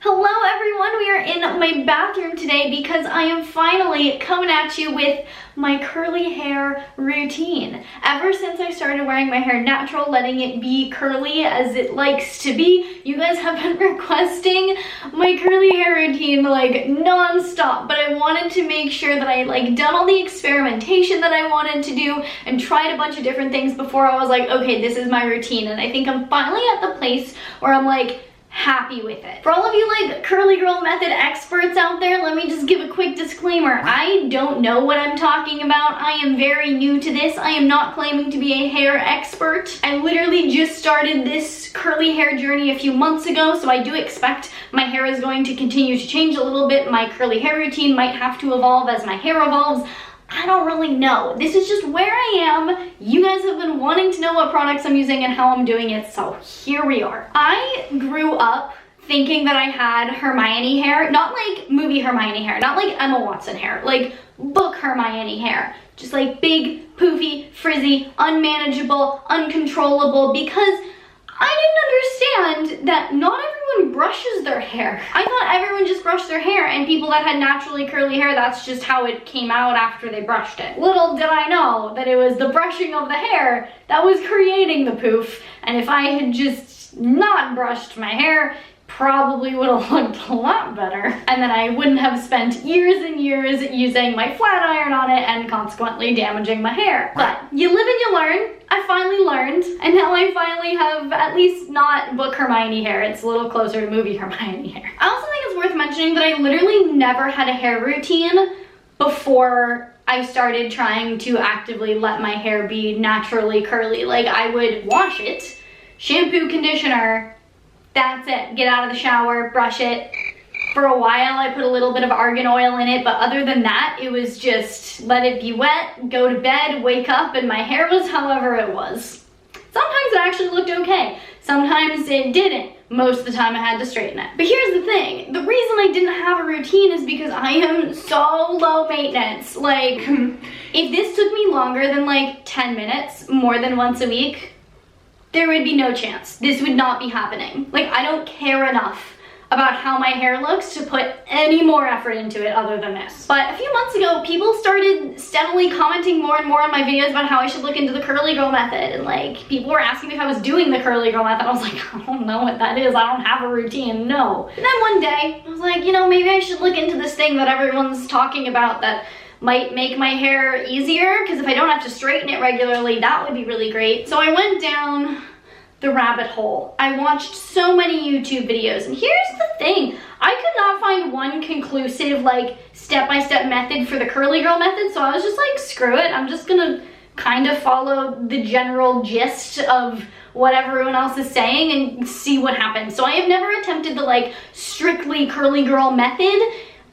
Hello everyone, we are in my bathroom today because I am finally coming at you with my curly hair routine. Ever since I started wearing my hair natural, letting it be curly as it likes to be, you guys have been requesting my curly hair routine like non-stop, but I wanted to make sure that I done all the experimentation that I wanted to do and tried a bunch of different things before I was like, okay, this is my routine. And I think I'm finally at the place where I'm like, happy with it. For all of you curly girl method experts out there, let me just give a quick disclaimer. I don't know what I'm talking about. I am very new to this. I am not claiming to be a hair expert. I literally just started this curly hair journey a few months ago, so I do expect my hair is going to continue to change a little bit. My curly hair routine might have to evolve as my hair evolves. I don't really know. This is just where I am. You guys have been wanting to know what products I'm using and how I'm doing it, so here we are. I grew up thinking that I had Hermione hair, not like movie Hermione hair, not like Emma Watson hair, like book Hermione hair. Just like big, poofy, frizzy, unmanageable, uncontrollable, because I didn't understand that not everyone brushes their hair. I thought everyone just brushed their hair, and people that had naturally curly hair, that's just how it came out after they brushed it. Little did I know that it was the brushing of the hair that was creating the poof, and if I had just not brushed my hair, probably would have looked a lot better, and then I wouldn't have spent years and years using my flat iron on it and consequently damaging my hair. But you live and you learn. I finally learned, and now I finally have at least not book Hermione hair. It's a little closer to movie Hermione hair. I also think it's worth mentioning that I literally never had a hair routine before I started trying to actively let my hair be naturally curly. Like, I would wash it, shampoo, conditioner, that's it. Get out of the shower, brush it. For a while, I put a little bit of argan oil in it, but other than that, it was just let it be wet, go to bed, wake up, and my hair was however it was. Sometimes it actually looked okay. Sometimes it didn't. Most of the time, I had to straighten it. But here's the thing. The reason I didn't have a routine is because I am so low maintenance. Like, if this took me longer than like 10 minutes, more than once a week, there would be no chance. This would not be happening. Like, I don't care enough about how my hair looks to put any more effort into it other than this. But a few months ago, people started steadily commenting more and more on my videos about how I should look into the curly girl method, and like, people were asking me if I was doing the curly girl method. I was like, I don't know what that is. I don't have a routine, no. And then one day, I was like, you know, maybe I should look into this thing that everyone's talking about that might make my hair easier, because if I don't have to straighten it regularly, that would be really great. So I went down the rabbit hole. I watched so many YouTube videos, and here's the thing. I could not find one conclusive, like, step-by-step method for the curly girl method, so I was just like, screw it. I'm just gonna kind of follow the general gist of what everyone else is saying and see what happens. So I have never attempted the, like, strictly curly girl method.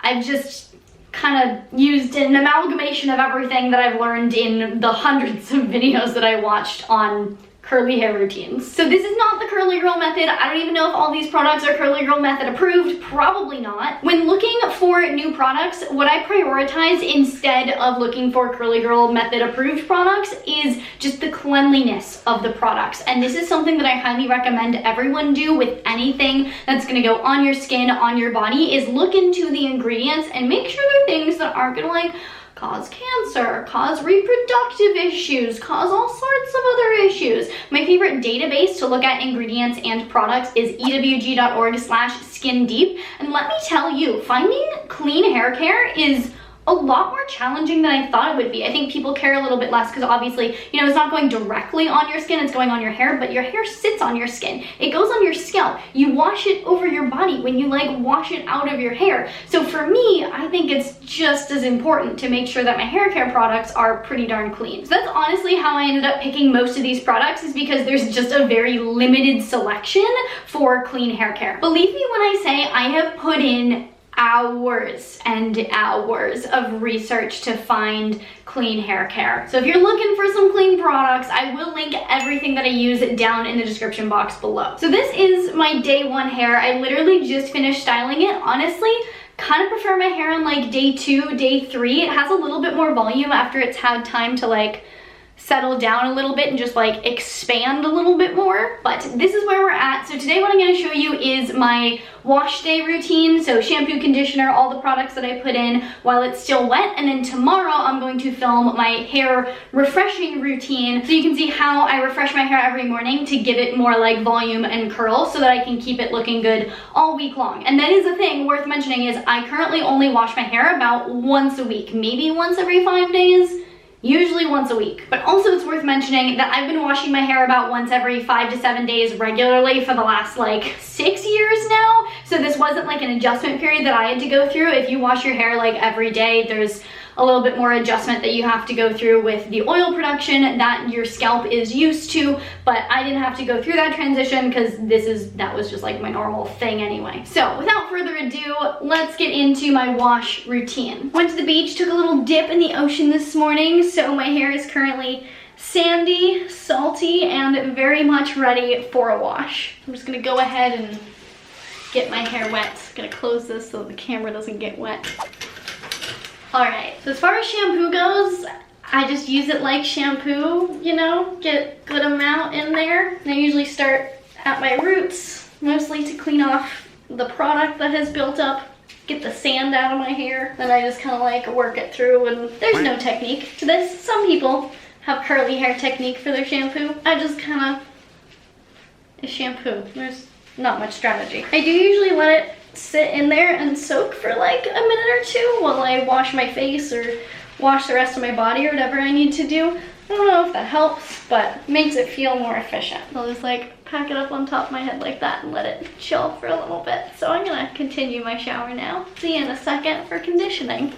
I've just kind of used an amalgamation of everything that I've learned in the hundreds of videos that I watched on curly hair routines. So this is not the curly girl method. I don't even know if all these products are curly girl method approved. Probably not. When looking for new products, what I prioritize instead of looking for curly girl method approved products is just the cleanliness of the products. And this is something that I highly recommend everyone do with anything that's gonna go on your skin, on your body, is look into the ingredients and make sure they're things that aren't gonna like cause cancer, cause reproductive issues, cause all sorts of other issues. My favorite database to look at ingredients and products is ewg.org/skindeep. And let me tell you, finding clean hair care is a lot more challenging than I thought it would be. I think people care a little bit less because obviously, you know, it's not going directly on your skin, it's going on your hair, but your hair sits on your skin. It goes on your scalp. You wash it over your body when you like wash it out of your hair. So for me, I think it's just as important to make sure that my hair care products are pretty darn clean. So that's honestly how I ended up picking most of these products, is because there's just a very limited selection for clean hair care. Believe me when I say I have put in hours and hours of research to find clean hair care. So if you're looking for some clean products, I will link everything that I use down in the description box below. So this is my day one hair. I literally just finished styling it. Honestly, kind of prefer my hair on like day 2, day 3. It has a little bit more volume after it's had time to like settle down a little bit and just like expand a little bit more. But this is where we're at. So today what I'm going to show you is my wash day routine. So shampoo, conditioner, all the products that I put in while it's still wet. And then tomorrow I'm going to film my hair refreshing routine, so you can see how I refresh my hair every morning to give it more like volume and curl so that I can keep it looking good all week long. And that is a thing worth mentioning, is I currently only wash my hair about once a week, maybe once every 5 days. Usually once a week. But also it's worth mentioning that I've been washing my hair about once every 5 to 7 days regularly for the last like 6 years now. So this wasn't like an adjustment period that I had to go through. If you wash your hair like every day, there's a little bit more adjustment that you have to go through with the oil production that your scalp is used to, but I didn't have to go through that transition because that was just like my normal thing anyway. So without further ado, let's get into my wash routine. Went to the beach, took a little dip in the ocean this morning, so my hair is currently sandy, salty, and very much ready for a wash. I'm just gonna go ahead and get my hair wet. Gonna close this so the camera doesn't get wet. Alright, so as far as shampoo goes, I just use it like shampoo, you know, get a good amount in there. And I usually start at my roots, mostly to clean off the product that has built up, get the sand out of my hair. Then I just kind of like work it through, and there's no technique to this. Some people have curly hair technique for their shampoo. I just kind of shampoo. There's not much strategy. I do usually let it sit in there and soak for like a minute or two while I wash my face or wash the rest of my body or whatever I need to do. I don't know if that helps, but makes it feel more efficient. I'll just like pack it up on top of my head like that and let it chill for a little bit. So I'm gonna continue my shower now. See you in a second for conditioning.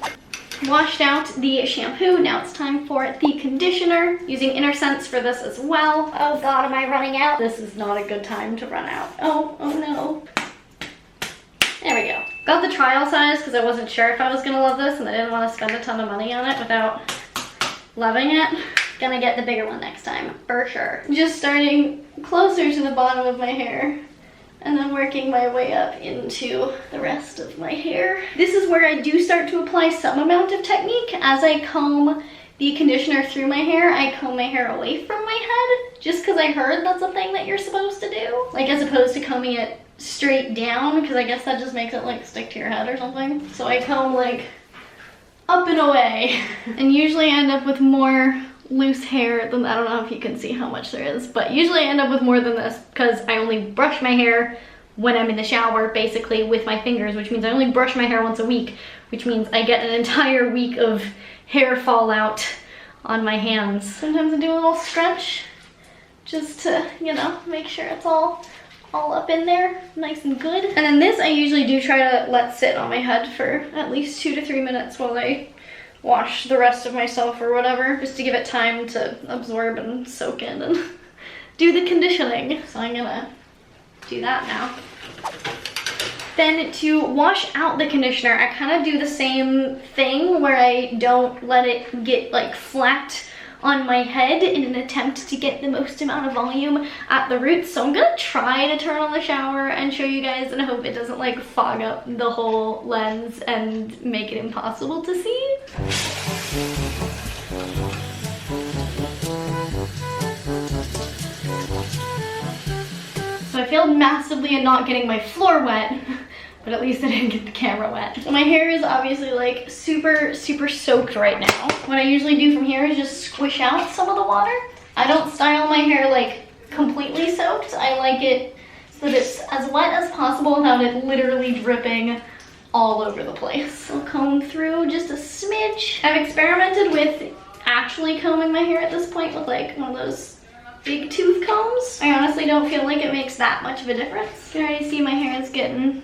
Washed out the shampoo, now it's time for the conditioner. Using Innersense for this as well. Oh god, am I running out? This is not a good time to run out. Oh no. There we go. Got the trial size because I wasn't sure if I was gonna love this and I didn't want to spend a ton of money on it without loving it. Gonna get the bigger one next time, for sure. Just starting closer to the bottom of my hair and then working my way up into the rest of my hair. This is where I do start to apply some amount of technique. As I comb the conditioner through my hair, I comb my hair away from my head, just because I heard that's a thing that you're supposed to do. Like, as opposed to combing it straight down, because I guess that just makes it like stick to your head or something. So I comb like up and away, and usually I end up with more loose hair than, I don't know if you can see how much there is, but usually I end up with more than this because I only brush my hair when I'm in the shower, basically with my fingers, which means I only brush my hair once a week, which means I get an entire week of hair fallout on my hands. Sometimes I do a little scrunch just to, you know, make sure it's all up in there, nice and good. And then this I usually do try to let sit on my head for at least 2 to 3 minutes while I wash the rest of myself or whatever, just to give it time to absorb and soak in and do the conditioning. So I'm gonna do that now. Then to wash out the conditioner, I kind of do the same thing where I don't let it get like flat on my head in an attempt to get the most amount of volume at the roots. So I'm gonna try to turn on the shower and show you guys, and I hope it doesn't like fog up the whole lens and make it impossible to see. So I failed massively in not getting my floor wet, but at least I didn't get the camera wet. So my hair is obviously like super soaked right now. What I usually do from here is just squish out some of the water. I don't style my hair like completely soaked. I like it so that it's as wet as possible without it literally dripping all over the place. I'll comb through just a smidge. I've experimented with actually combing my hair at this point with like one of those big tooth combs. I honestly don't feel like it makes that much of a difference. You can already see my hair is getting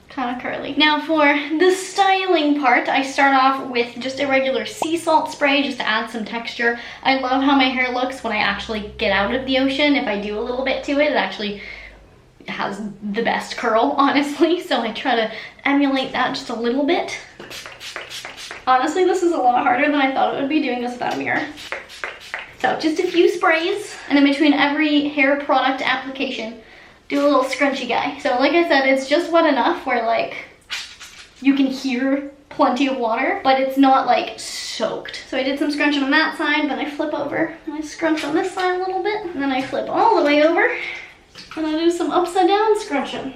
kind of curly. Now for the styling part, I start off with just a regular sea salt spray just to add some texture. I love how my hair looks when I actually get out of the ocean. If I do a little bit to it, it actually has the best curl, honestly. So I try to emulate that just a little bit. Honestly, this is a lot harder than I thought it would be doing this without a mirror. So just a few sprays, and in between every hair product application, do a little scrunchy guy. So like I said, it's just wet enough where like you can hear plenty of water, but it's not like soaked. So I did some scrunching on that side, then I flip over and I scrunch on this side a little bit, and then I flip all the way over and I do some upside down scrunching.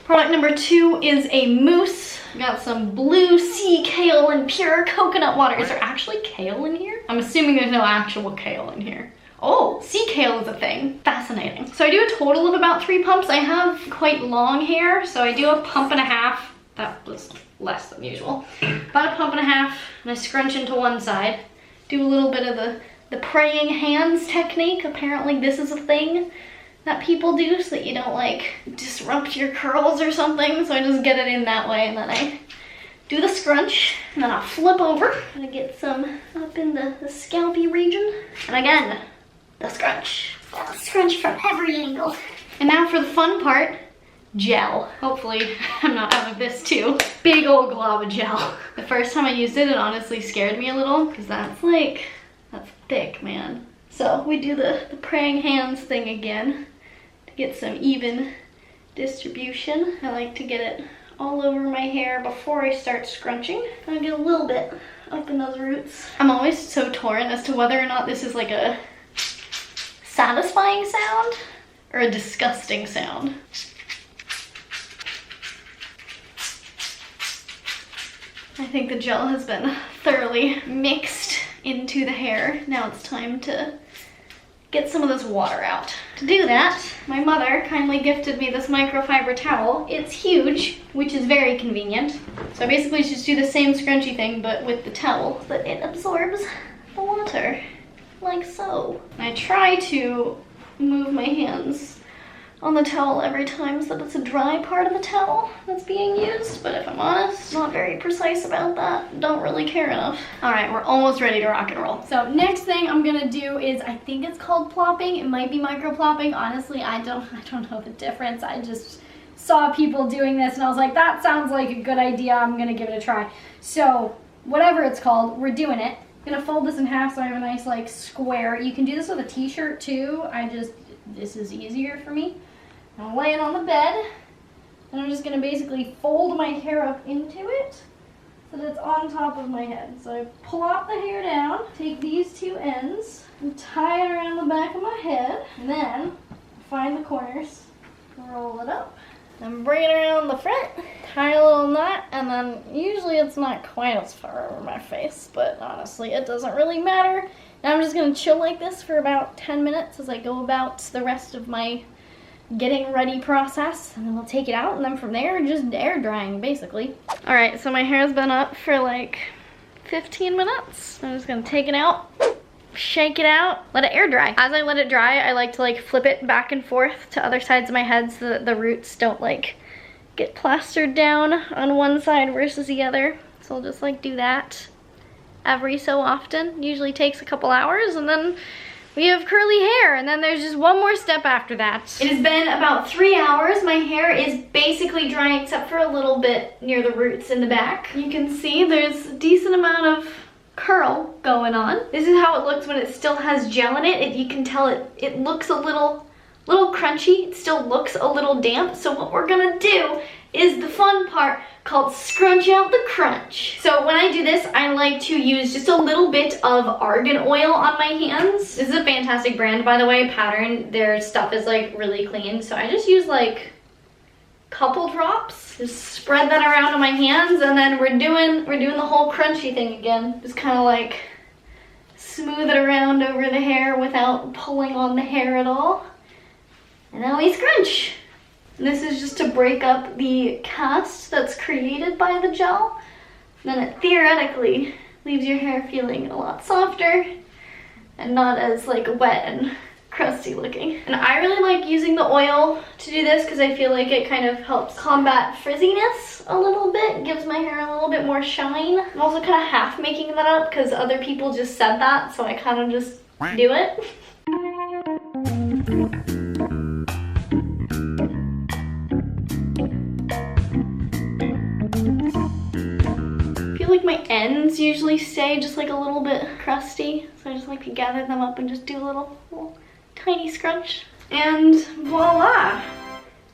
Product number 2 is a mousse. Got some blue sea kale and pure coconut water. Is there actually kale in here? I'm assuming there's no actual kale in here. Oh, sea kale is a thing. Fascinating. So I do a total of about 3 pumps. I have quite long hair, so I do a pump and a half. That was less than usual. About a pump and a half, and I scrunch into one side. Do a little bit of the praying hands technique. Apparently this is a thing that people do so that you don't like disrupt your curls or something. So I just get it in that way, and then I do the scrunch, and then I'll flip over and I get some up in the scalpy region. And again, the scrunch. Scrunch from every angle. And now for the fun part, gel. Hopefully I'm not out of this too. Big old glob of gel. The first time I used it, it honestly scared me a little because that's thick, man. So we do the praying hands thing again to get some even distribution. I like to get it all over my hair before I start scrunching. I get a little bit up in those roots. I'm always so torn as to whether or not this is like a satisfying sound or a disgusting sound. I think the gel has been thoroughly mixed into the hair. Now it's time to get some of this water out. To do that, my mother kindly gifted me this microfiber towel. It's huge, which is very convenient. So I basically just do the same scrunchy thing, but with the towel, but it absorbs the water, like so. I try to move my hands on the towel every time so that it's a dry part of the towel that's being used, but if I'm honest, not very precise about that. Don't really care enough. All right, we're almost ready to rock and roll. So next thing I'm gonna do is, I think it's called plopping. It might be micro plopping. Honestly, I don't know the difference. I just saw people doing this and I was like, that sounds like a good idea. I'm gonna give it a try. So whatever it's called, we're doing it. I'm gonna fold this in half so I have a nice like square. You can do this with a t-shirt too. This is easier for me. I'll lay it on the bed, and I'm just gonna basically fold my hair up into it so that it's on top of my head. So I plop the hair down, take these 2 ends, and tie it around the back of my head, and then find the corners, roll it up, then bring it around the front, tie a little knot, and then usually it's not quite as far over my face, but honestly it doesn't really matter. And I'm just gonna chill like this for about 10 minutes as I go about the rest of my getting ready process, and then we'll take it out, and then from there just air drying basically. All right, so my hair's been up for like 15 minutes. I'm just gonna take it out, shake it out, let it air dry. As I let it dry, I like to like flip it back and forth to other sides of my head so that the roots don't like get plastered down on one side versus the other. So I'll just like do that every so often. Usually takes a couple hours, and then we have curly hair, and then there's just one more step after that. It has been about 3 hours. My hair is basically dry except for a little bit near the roots in the back. You can see there's a decent amount of curl going on. This is how it looks when it still has gel in it. You can tell it looks a little crunchy. It still looks a little damp. So what we're gonna do is the fun part called scrunch out the crunch. So when I do this, I like to use just a little bit of argan oil on my hands. This is a fantastic brand, by the way, Pattern. Their stuff is like really clean. So I just use like a couple drops. Just spread that around on my hands, and then we're doing the whole crunchy thing again. Just kind of like smooth it around over the hair without pulling on the hair at all. And then we scrunch. And this is just to break up the cast that's created by the gel. And then it theoretically leaves your hair feeling a lot softer and not as like wet and crusty looking. And I really like using the oil to do this because I feel like it kind of helps combat frizziness a little bit, gives my hair a little bit more shine. I'm also kind of half making that up because other people just said that, so I kind of just do it. My ends usually stay just like a little bit crusty, so I just like to gather them up and just do a little tiny scrunch, and voila,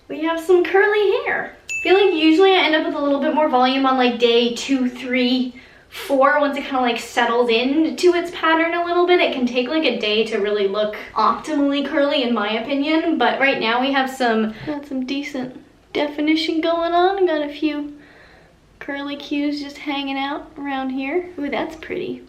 we have some curly hair. I feel like usually I end up with a little bit more volume on like day 2, 3, 4, once it kind of like settles into its pattern a little bit. It can take like a day to really look optimally curly in my opinion, but right now we have got some decent definition going on. Got a few curly cues just hanging out around here. Ooh, that's pretty.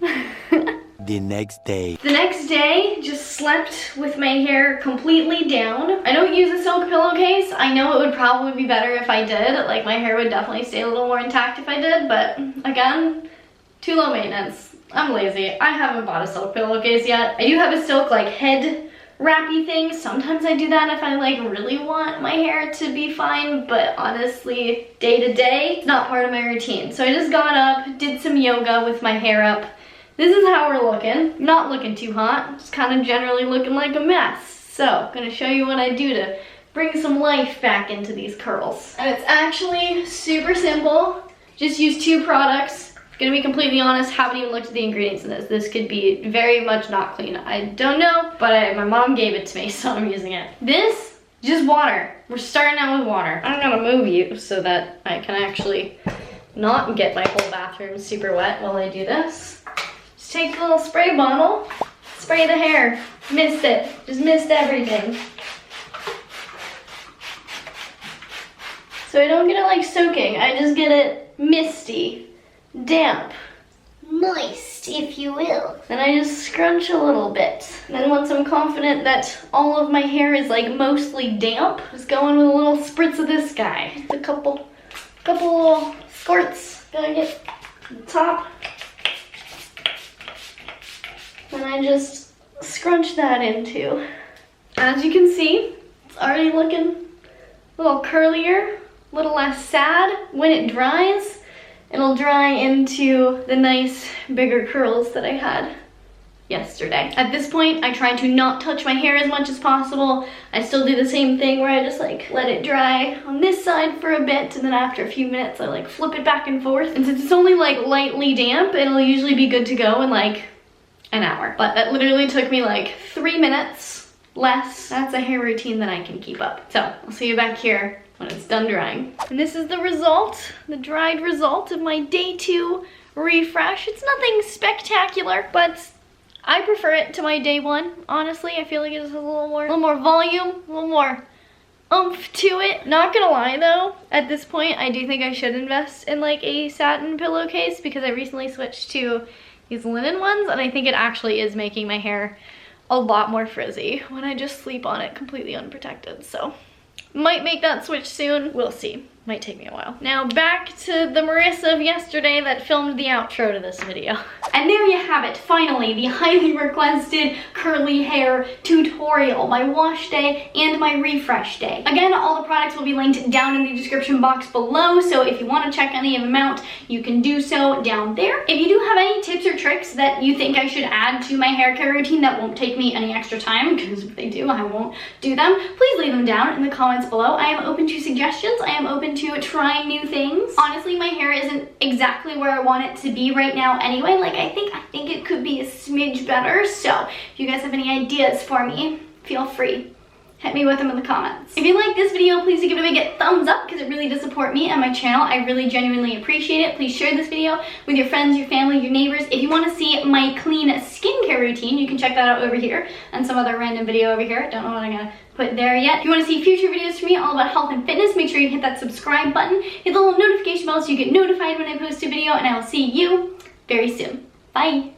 The next day. The next day, just slept with my hair completely down. I don't use a silk pillowcase. I know it would probably be better if I did. Like, my hair would definitely stay a little more intact if I did, but again, too low maintenance. I'm lazy. I haven't bought a silk pillowcase yet. I do have a silk like head wrappy thing. Sometimes I do that if I like really want my hair to be fine, but honestly, day to day, it's not part of my routine. So I just got up, did some yoga with my hair up. This is how we're looking. Not looking too hot, just kind of generally looking like a mess. So, I'm gonna show you what I do to bring some life back into these curls. And it's actually super simple. Just use 2 products. Gonna be completely honest, haven't even looked at the ingredients in this. This could be very much not clean. I don't know, but my mom gave it to me, so I'm using it. This, just water. We're starting out with water. I'm gonna move you so that I can actually not get my whole bathroom super wet while I do this. Just take the little spray bottle, spray the hair. Mist it, just mist everything. So I don't get it like soaking, I just get it misty, damp, moist, if you will. And I just scrunch a little bit. And then once I'm confident that all of my hair is like mostly damp, just go in with a little spritz of this guy. Just a couple little squirts. Gotta get to the top. And I just scrunch that into. As you can see, it's already looking a little curlier, a little less sad. When it dries, it'll dry into the nice bigger curls that I had yesterday. At this point, I try to not touch my hair as much as possible. I still do the same thing where I just like let it dry on this side for a bit, and then after a few minutes I like flip it back and forth. And since it's only like lightly damp, it'll usually be good to go in like an hour. But that literally took me like 3 minutes less. That's a hair routine that I can keep up. So I'll see you back here when it's done drying. And this is the result, the dried result of my day 2 refresh. It's nothing spectacular, but I prefer it to my day 1. Honestly, I feel like it has a little more volume, a little more oomph to it. Not gonna lie though, at this point, I do think I should invest in like a satin pillowcase because I recently switched to these linen ones, and I think it actually is making my hair a lot more frizzy when I just sleep on it completely unprotected. So might make that switch soon. We'll see. Might take me a while. Now back to the Marissa of yesterday that filmed the outro to this video. And there you have it, finally, the highly requested curly hair tutorial, my wash day and my refresh day. Again, all the products will be linked down in the description box below, so if you want to check any of them out, you can do so down there. If you do have any tips or tricks that you think I should add to my hair care routine that won't take me any extra time, because if they do, I won't do them, please leave them down in the comments below. I am open to suggestions. I am open to trying new things. Honestly, my hair isn't exactly where I want it to be right now anyway. Like, I think it could be a smidge better. So if you guys have any ideas for me, feel free. Hit me with them in the comments. If you like this video, please do give it a big thumbs up because it really does support me and my channel. I really genuinely appreciate it. Please share this video with your friends, your family, your neighbors. If you want to see my clean skincare routine, you can check that out over here and some other random video over here. Don't know what I'm gonna put there yet. If you want to see future videos from me all about health and fitness, make sure you hit that subscribe button. Hit the little notification bell so you get notified when I post a video, and I will see you very soon. Bye.